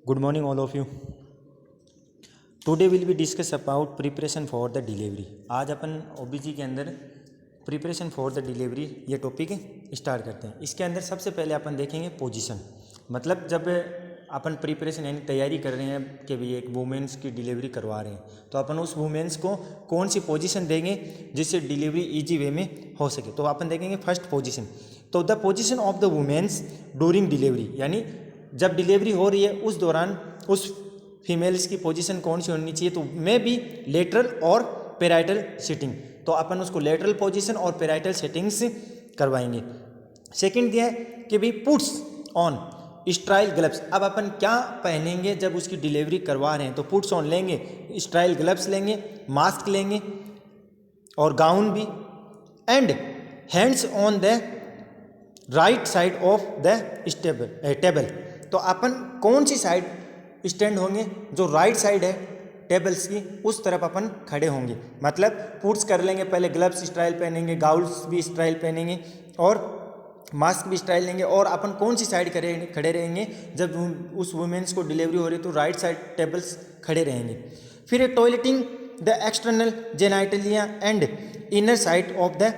Good morning, all of you. Today will be discuss about preparation for the delivery. आज अपन OBG के अंदर preparation for the delivery ये topic start करते हैं। इसके अंदर सबसे पहले अपन देखेंगे पोजीशन, मतलब जब अपन प्रिपरेशन यानी तैयारी कर रहे हैं कि भाई एक वुमेंस की डिलीवरी करवा रहे हैं तो अपन उस वुमेंस को कौन सी पोजीशन देंगे जिससे डिलीवरी इजी वे में हो सके। तो अपन देखेंगे फर्स्ट पोजीशन, तो the position of the women's during delivery, यानी जब डिलीवरी हो रही है उस दौरान उस फीमेल्स की पोजीशन कौन सी होनी चाहिए। तो मे बी लेटरल और पेराइटल सिटिंग, तो अपन उसको लेटरल पोजीशन और पेराइटल सेटिंग्स करवाएंगे। सेकंड दिया है कि भाई पुट्स ऑन स्टाइल ग्लव्स। अब अपन क्या पहनेंगे जब उसकी डिलीवरी करवा रहे हैं, तो पुट्स ऑन लेंगे, स्टाइल ग्लव्स लेंगे, मास्क लेंगे और गाउन भी, and hands on the right side of the table. तो अपन कौन सी साइड स्टैंड होंगे, जो राइट साइड है टेबल्स की उस तरफ अपन खड़े होंगे। मतलब पुट्स कर लेंगे, पहले ग्लव्स स्टाइल पहनेंगे, गाउल्स भी स्टाइल पहनेंगे और मास्क भी स्टाइल लेंगे, और अपन कौन सी साइड खड़े रहेंगे जब उस वुमेन्स को डिलीवरी हो रही है तो राइट साइड टेबल्स खड़े रहेंगे। फिर toileting the external genitalia and inner side of the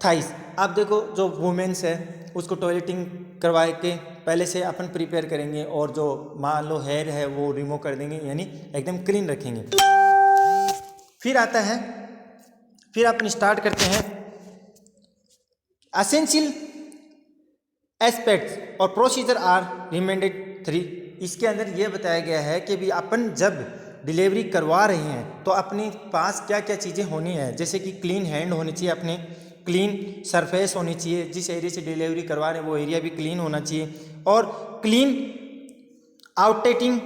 thighs. आप देखो जो वुमेन्स है उसको टॉयलेटिंग करवा के पहले से अपन प्रिपेयर करेंगे और जो मान लो हेयर है वो रिमूव कर देंगे, यानी एकदम क्लीन रखेंगे। फिर आता है, फिर अपन स्टार्ट करते हैं एसेंशियल एस्पेक्ट्स और प्रोसीजर आर रिमेंडेड 3। इसके अंदर यह बताया गया है कि भी अपन जब डिलीवरी करवा रहे हैं तो अपने पास क्या क्या चीज़ें होनी है, जैसे कि क्लीन हैंड होनी चाहिए, अपने क्लीन सरफेस होनी चाहिए, जिस एरिया से डिलीवरी करवा रहे हैं वो एरिया भी क्लीन होना चाहिए, और clean outleting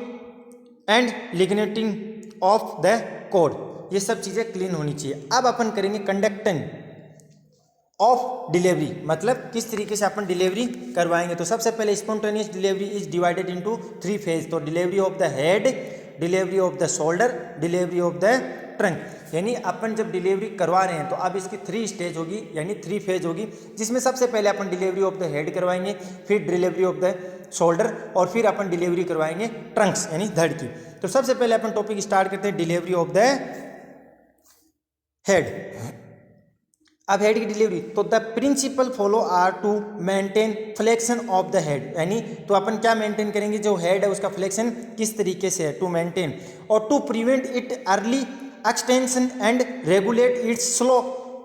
and ligating of the cord, ये सब चीज़ें क्लीन होनी चाहिए। अब अपन करेंगे कंडक्टिंग ऑफ डिलीवरी, मतलब किस तरीके से अपन डिलीवरी करवाएंगे। तो सबसे पहले spontaneous delivery is divided into 3 phase. तो delivery of the head, delivery of the shoulder, delivery of the trunk, यानी अपन जब डिलीवरी करवा रहे हैं तो अब इसकी 3 स्टेज होगी, यानी 3 फेज होगी, जिसमें सबसे पहले अपन डिलीवरी ऑफ द हेड करवाएंगे, फिर डिलीवरी ऑफ द शोल्डर, और फिर अपन डिलीवरी करवाएंगे ट्रंक्स यानी धड़ की। तो सबसे पहले अपन टॉपिक स्टार्ट करते हैं डिलीवरी ऑफ द हेड। अब हेड की डिलीवरी, तो the principle follow are to maintain flexion of the head, यानी तो अपन क्या मेंटेन करेंगे, जो हेड है उसका फ्लेक्शन किस तरीके से है, टू मेंटेन, और to prevent it early extension and regulate its slow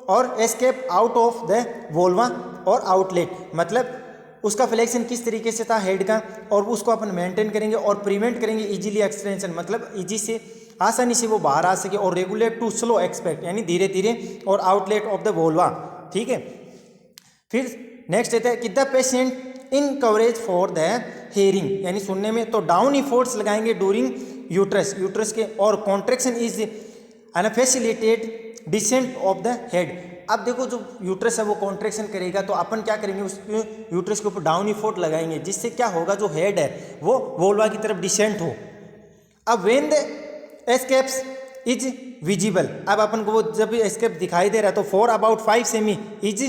और escape out of the vulva और आउटलेट। मतलब उसका फ्लेक्शन किस तरीके से था हेड का, और उसको अपन मेंटेन करेंगे और प्रिवेंट करेंगे इजीली एक्सटेंशन, मतलब इजी से आसानी से वो बाहर आ सके, और रेगुलेट टू स्लो एक्सपेक्ट यानी धीरे धीरे, और आउटलेट ऑफ द वोल्वा। ठीक है, फिर नेक्स्ट रहता है कि the patient in coverage for the hearing, यानी सुनने में, तो डाउन इफोर्ट्स लगाएंगे ड्यूरिंग यूट्रस, यूट्रस के, और contraction is unfacilitate descent of the head. अब देखो जो यूट्रस है वो कॉन्ट्रेक्शन करेगा, तो अपन क्या करेंगे, उस यूट्रस के ऊपर डाउन इफोर्ट लगाएंगे, जिससे क्या होगा, जो हेड है वो वोल्वा की तरफ डिसेंट हो। अब when the escapes is visible, अब अपन को वो जब एस्केप दिखाई दे रहा है तो 4 about 5 सेमी इज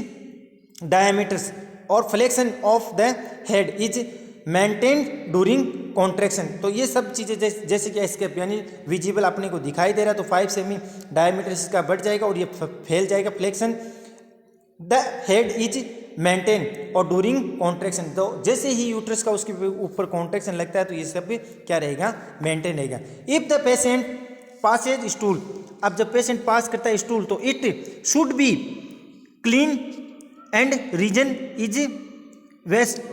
डायमीटर्स, और flexion of the head is maintained during contraction. तो ये सब चीज़ें जैसे कि एस्केप यानी विजिबल अपने को दिखाई दे रहा है तो 5 सेमी डायमीटर इसका बढ़ जाएगा और ये फैल जाएगा, flexion the head is maintain और ड्यूरिंग कॉन्ट्रैक्शन। तो जैसे ही यूट्रस का उसके ऊपर कॉन्ट्रैक्शन लगता है तो ये सब क्या रहेगा, मेंटेन रहेगा। If the patient passes stool, अब जब पेशेंट पास करता है स्टूल तो it should be clean and region is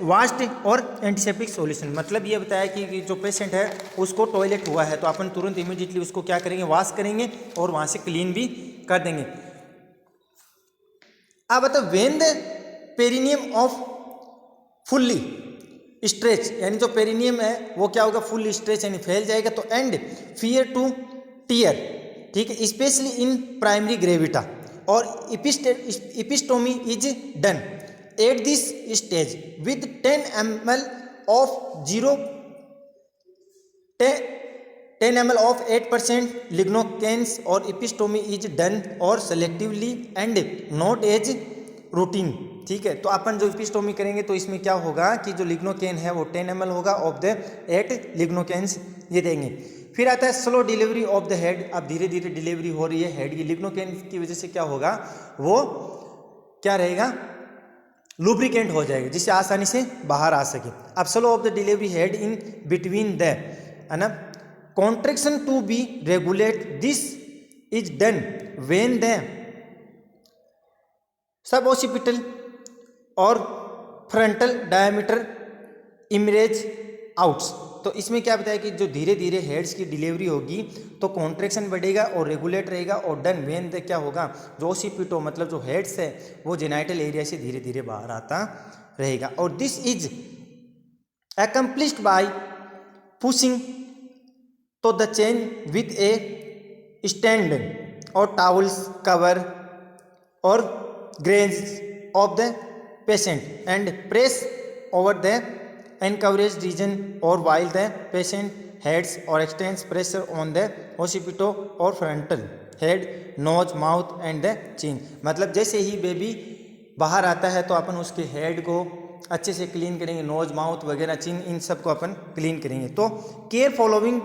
washed और एंटीसेप्टिक सॉल्यूशन। मतलब ये बताया कि जो पेशेंट है उसको टॉयलेट हुआ है तो अपन तुरंत इमीडिएटली उसको क्या करेंगे, वॉश करेंगे और वहाँ से क्लीन भी कर देंगे। अब बताओ when the perineum off fully stretch, यानी जो पेरिनियम है वो क्या होगा, फुल स्ट्रेच यानी फैल जाएगा, तो एंड फियर टू टीयर, ठीक है, स्पेशली इन प्राइमरी ग्रेविटा, और episiotomy is done at this stage with 10 ml of 10 ml of 8% lignocanes, और epistomy is done or selectively and not as routine। ठीक है। तो अपन जो इपिस्टोमी करेंगे तो इसमें क्या होगा कि जो लिग्नोकेन है वो 10 ml होगा ऑफ द 8 लिग्नोकेन्स ये देंगे। फिर आता है slow delivery of the head. अब धीरे धीरे डिलीवरी हो रही है हेड की, लिग्नोकेन की वजह से क्या होगा, वो क्या रहेगा, लुब्रिकेंट हो जाएगा जिससे आसानी से बाहर आ सके। अब slow of the delivery head in between the, है ना, contraction to be regulate, this is done when the sub occipital और फ्रंटल डायमीटर इमरेज आउट्स। तो इसमें क्या बताया कि जो धीरे धीरे हेड्स की डिलीवरी होगी तो कॉन्ट्रैक्शन बढ़ेगा और रेगुलेट रहेगा, और डन वेन द क्या होगा, जो ओसिपिटो मतलब जो हेड्स है वो जेनाइटल एरिया से धीरे धीरे बाहर आता रहेगा। और this is accomplished by pushing to the chain with a stand और टावल्स कवर और groins of the patient and press over the encoverage region और वाइल द पेशेंट हेड्स और extends pressure on the occipito और frontal head, nose, mouth and the chin. मतलब जैसे ही baby बाहर आता है तो अपन उसके हेड को अच्छे से क्लीन करेंगे, नोज, माउथ वगैरह, चिन, इन सब को अपन क्लीन करेंगे। तो care following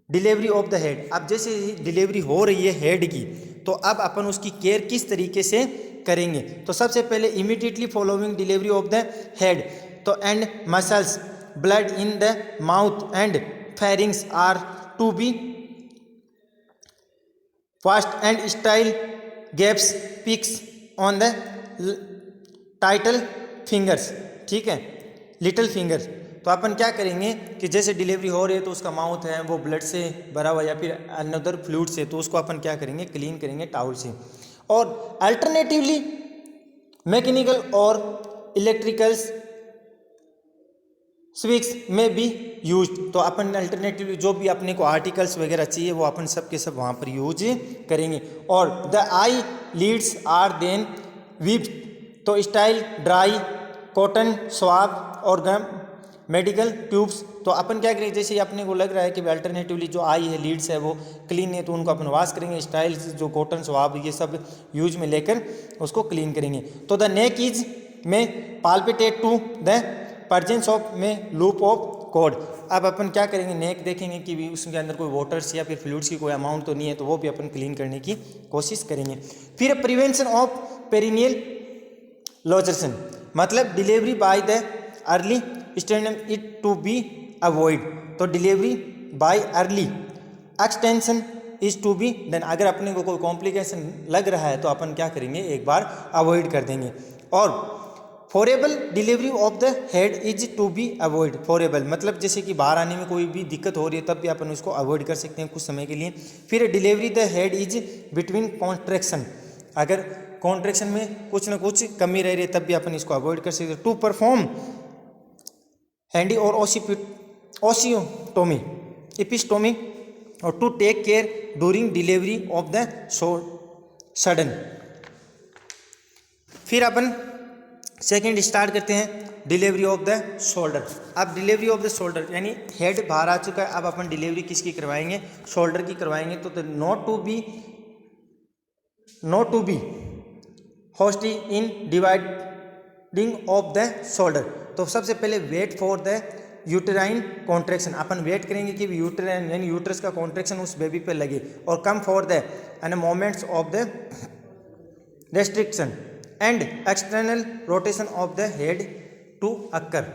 delivery of the head. अब जैसे ही डिलीवरी हो रही है हेड की तो अब अपन उसकी केयर किस तरीके से करेंगे। तो सबसे पहले immediately following delivery of the head, तो and muscles blood in the mouth and pharynx are to be fast and style gaps picks on the title fingers, ठीक है, लिटिल फिंगर्स। तो अपन क्या करेंगे कि जैसे डिलीवरी हो रही है तो उसका माउथ है वो ब्लड से भरा हुआ या फिर अनदर फ्लूइड से, तो उसको अपन क्या करेंगे, क्लीन करेंगे टावल से। और अल्टरनेटिवली मैकेनिकल और इलेक्ट्रिकल्स स्विक्स में भी यूज। तो अपन अल्टरनेटिवली जो भी अपने को आर्टिकल्स वगैरह चाहिए वो अपन सब के सब वहाँ पर यूज करेंगे। और the eye lids are then wiped, तो स्टाइल ड्राई कॉटन स्वाब और गम मेडिकल ट्यूब्स। तो अपन क्या करेंगे, जैसे अपने को लग रहा है कि अल्टरनेटिवली जो आई है, लीड्स है वो क्लीन है, तो उनको अपन वॉश करेंगे, स्टाइल्स जो कॉटन स्वाब ये सब यूज में लेकर उसको क्लीन करेंगे। तो द नेक इज में पाल्पिटेट टू द परजेंस ऑफ में लूप ऑफ कॉर्ड। अब अपन क्या करेंगे, नेक देखेंगे कि भी उसके अंदर कोई वाटर्स या फिर फ्लूइड्स की कोई अमाउंट तो नहीं है, तो वो भी अपन क्लीन करने की कोशिश करेंगे। फिर प्रिवेंशन ऑफ पेरिनियल लॉजर्सन, मतलब delivery by the early stadium it to be avoid. तो delivery by early extension is to be then. अगर अपने को कोई कॉम्प्लिकेशन लग रहा है तो अपन क्या करेंगे, एक बार अवॉइड कर देंगे। और forcible delivery of the head is to be avoid. Forcible मतलब जैसे कि बाहर आने में कोई भी दिक्कत हो रही है तब भी अपन उसको अवॉइड कर सकते हैं कुछ समय के लिए। फिर delivery the head is between contraction, अगर कॉन्ट्रैक्शन में कुछ ना कुछ कमी रह रही है तब भी अपन इसको अवॉइड कर सकते हैं। टू परफॉर्म हैंडी और ओसियोटोमी एपिस्टोमी और to take care during delivery of the sudden. फिर अपन सेकेंड स्टार्ट करते हैं डिलीवरी ऑफ द शोल्डर। अब डिलीवरी ऑफ द शोल्डर यानी हेड बाहर आ चुका है, अब अपन डिलीवरी किसकी करवाएंगे, शोल्डर की करवाएंगे। तो not to be hasty in dividing of the shoulder. तो सबसे पहले wait for the uterine contraction, अपन वेट करेंगे कि यूटेराइन यानी यूट्रस का कॉन्ट्रैक्शन उस बेबी पे लगे। और come for the moments of the restriction and external rotation of the head to occur.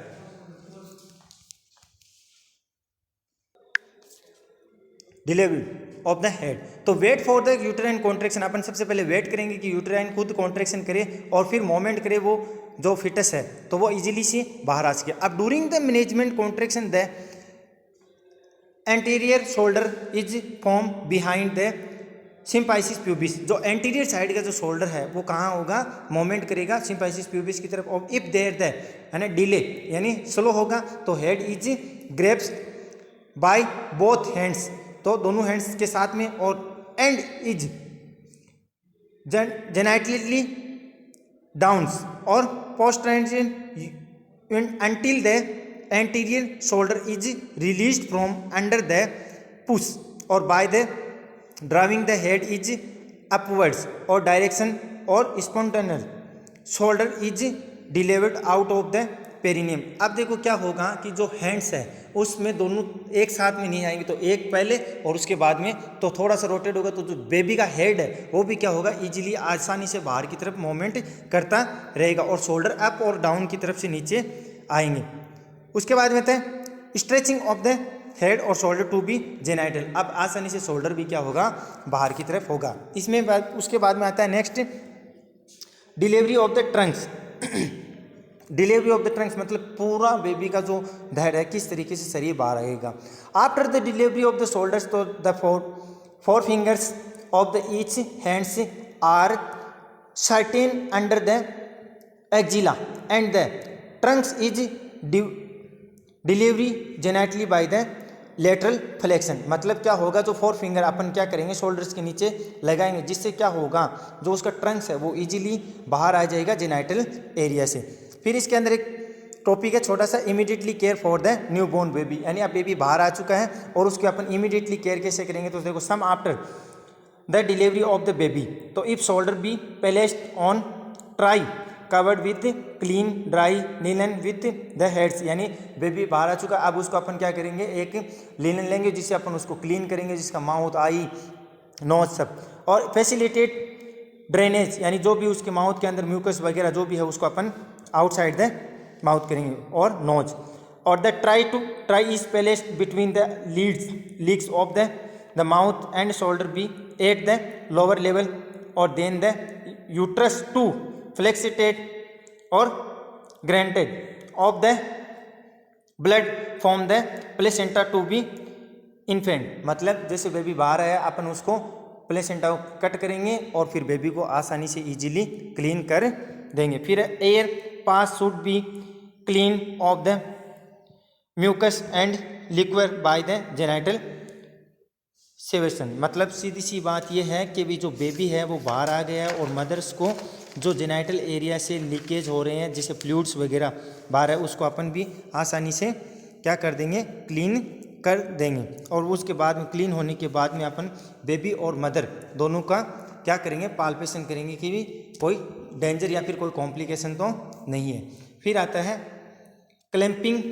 Delivery of the head, तो wait for the uterine contraction, अपन सबसे पहले वेट करेंगे कि यूटेराइन खुद कॉन्ट्रैक्शन करे और फिर मोमेंट करे वो जो फिटस है तो वो इजीली से बाहर आ सके। अब during the management contraction the anterior shoulder is form behind the symphysis pubis. जो एंटीरियर साइड का जो शोल्डर है वो कहाँ होगा, मोमेंट करेगा सिम्पाइसिस प्यूबिस की तरफ। और इफ देयर द है ना डिले यानी स्लो होगा तो head is grapes by both hands, तो दोनों हैंड्स के साथ में। और एंड इज जेनाइटली डाउन्स और posterior until the anterior shoulder is released from under the push or by the drawing the head is upwards or direction or spontaneous shoulder is delivered out of the perineum. अब देखो क्या होगा कि जो hands है उसमें दोनों एक साथ में नहीं आएंगे, तो एक पहले और उसके बाद में, तो थोड़ा सा रोटेट होगा, तो जो बेबी का हेड है वो भी क्या होगा, इजीली आसानी से बाहर की तरफ मूवमेंट करता रहेगा और शोल्डर अप और डाउन की तरफ से नीचे आएंगे। उसके बाद में आता है स्ट्रेचिंग ऑफ द हेड और शोल्डर टू बी जेनाइटल। अब आसानी से शोल्डर भी क्या होगा, बाहर की तरफ होगा। इसमें उसके बाद में आता है next delivery of the Trunks. Delivery of the Trunks मतलब पूरा बेबी का जो हेड है किस तरीके से शरीर बाहर आएगा। After the delivery of the shoulders, तो the four fingers of the each hands are certain under the axilla and the trunks is delivery gently by the lateral flexion. मतलब क्या होगा, जो फोर फिंगर अपन क्या करेंगे, शोल्डर्स के नीचे लगाएंगे, जिससे क्या होगा, जो उसका ट्रंक्स है वो इजीली बाहर आ जाएगा जेनाइटल एरिया से। फिर इसके अंदर एक टॉपिक है छोटा सा, immediately care for the newborn baby, यानी अब बेबी बाहर आ चुका है और उसकी अपन इमीडिएटली केयर कैसे करेंगे। तो देखो, some after the delivery of the baby, तो if shoulder be placed on tray covered with clean dry linen with the heads, यानी बेबी बाहर आ चुका, अब उसको अपन क्या करेंगे, एक लिनन लेंगे जिससे अपन उसको क्लीन करेंगे, जिसका माउथ, आई, नोज सब, और फैसिलिटेट ड्रेनेज, यानी जो भी उसके माउथ के अंदर म्यूकस वगैरह जो भी है उसको अपन आउटसाइड द माउथ करेंगे और नोज। और the try is placed between the lids of the mouth and shoulder be at the lower level और देन द यूट्रस टू फ्लेक्सिटेट और granted of the blood from the placenta to be infant. मतलब जैसे baby बाहर आया, अपन उसको placenta को cut करेंगे और फिर बेबी को आसानी से इजीली क्लीन कर देंगे। फिर air pass should be clean of the mucus and liquid by the genital suction. मतलब सीधी सी बात यह है कि भी जो बेबी है वो बाहर आ गया है और मदर्स को जो जेनाइटल एरिया से लीकेज हो रहे हैं, जैसे फ्लूइड्स वगैरह बाहर है, उसको अपन भी आसानी से क्या कर देंगे, क्लीन कर देंगे। और उसके बाद में क्लीन होने के बाद में अपन बेबी और मदर दोनों का क्या करेंगे, पाल्पेशन करेंगे कि भी कोई डेंजर या फिर कोई कॉम्प्लिकेशन तो नहीं है। फिर आता है clamping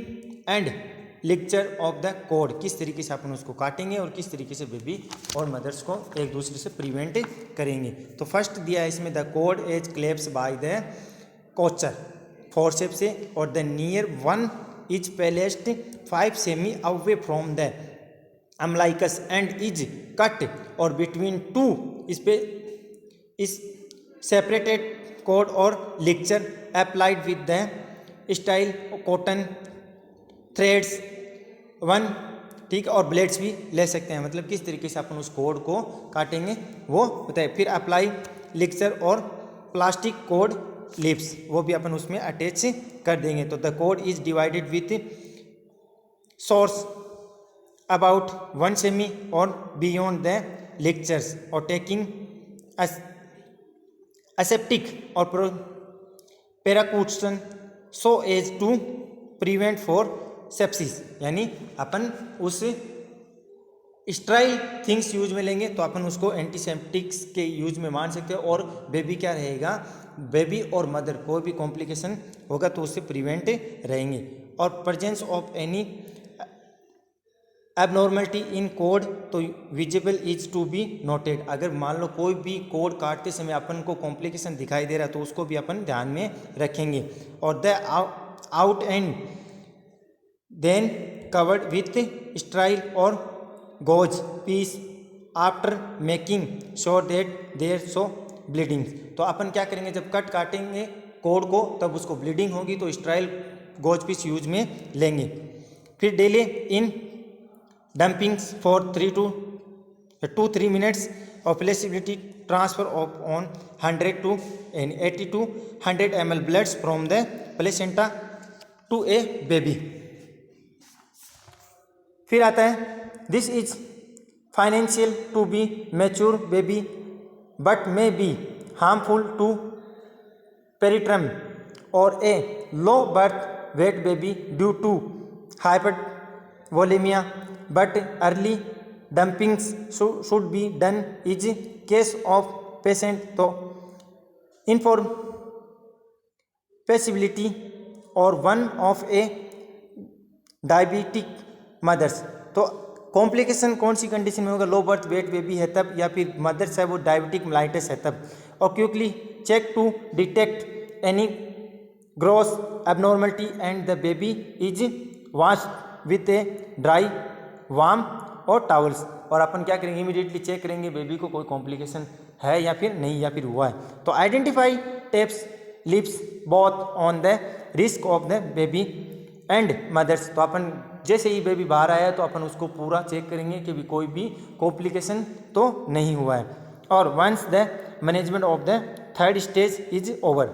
and ligature of the cord, किस तरीके से अपन उसको काटेंगे और किस तरीके से बेबी और मदर्स को एक दूसरे से प्रिवेंट करेंगे। तो फर्स्ट दिया है इसमें the cord is clamped by the Kocher forceps से, और the near one is placed 5 cm away from the umbilicus and is cut और between two is separated cord और ligature applied with the sterile cotton threads 1, ठीक है, और blades भी ले सकते हैं। मतलब किस तरीके से अपन उस कोड को काटेंगे वो बताए। फिर अप्लाई लिक्चर और प्लास्टिक कोड लिप्स, वो भी अपन उसमें अटैच कर देंगे। तो the cord is divided with scissors about 1 cm और बियॉन्ड द लिक्चर्स और टेकिंग aseptic और precaution so as to prevent for sepsis, यानी अपन उस स्ट्राइल थिंग्स यूज में लेंगे तो अपन उसको एंटीसेप्टिक्स के यूज में मान सकते हैं। और बेबी क्या रहेगा, बेबी और मदर कोई भी कॉम्प्लिकेशन होगा तो उससे प्रिवेंट रहेंगे। और presence of any abnormality in cord तो visible is to be noted. अगर मान लो कोई भी कोड काटते समय अपन को कॉम्प्लिकेशन दिखाई दे रहा है तो उसको भी अपन ध्यान में रखेंगे। और the out end then covered with sterile और gauze piece after making sure that there so bleeding. तो अपन क्या करेंगे, जब कट काटेंगे कोड को तब उसको ब्लीडिंग होगी तो स्ट्राइल गोज पीस यूज में लेंगे। फिर daily in डंपिंग्स for 3 to 3 minutes of flexibility transfer of on 100 to 80 to 100 ml bloods from the placenta to a baby। फिर आता है this is beneficial to be mature baby but may be harmful to preterm और a low birth weight baby due to hypervolaemia but early dumpings should be done in case of patient तो possibility or one of a diabetic mothers। तो complication कौन सी condition में होगा? लो birth weight baby है तब, या फिर मदर्स है वो डायबिटिक मेलाइटिस है तब। और quickly check to detect any gross abnormality and the baby is washed with a dry warm और टॉवल्स। और अपन क्या करेंगे? इमीडिएटली चेक करेंगे बेबी को कोई कॉम्प्लिकेशन है या फिर नहीं, या फिर हुआ है। तो identify tapes lips both on the risk of the baby and mothers. तो अपन जैसे ही बेबी बाहर आया तो अपन उसको पूरा चेक करेंगे कि भी कोई भी कॉम्प्लिकेशन तो नहीं हुआ है। और once the management of the third stage is over.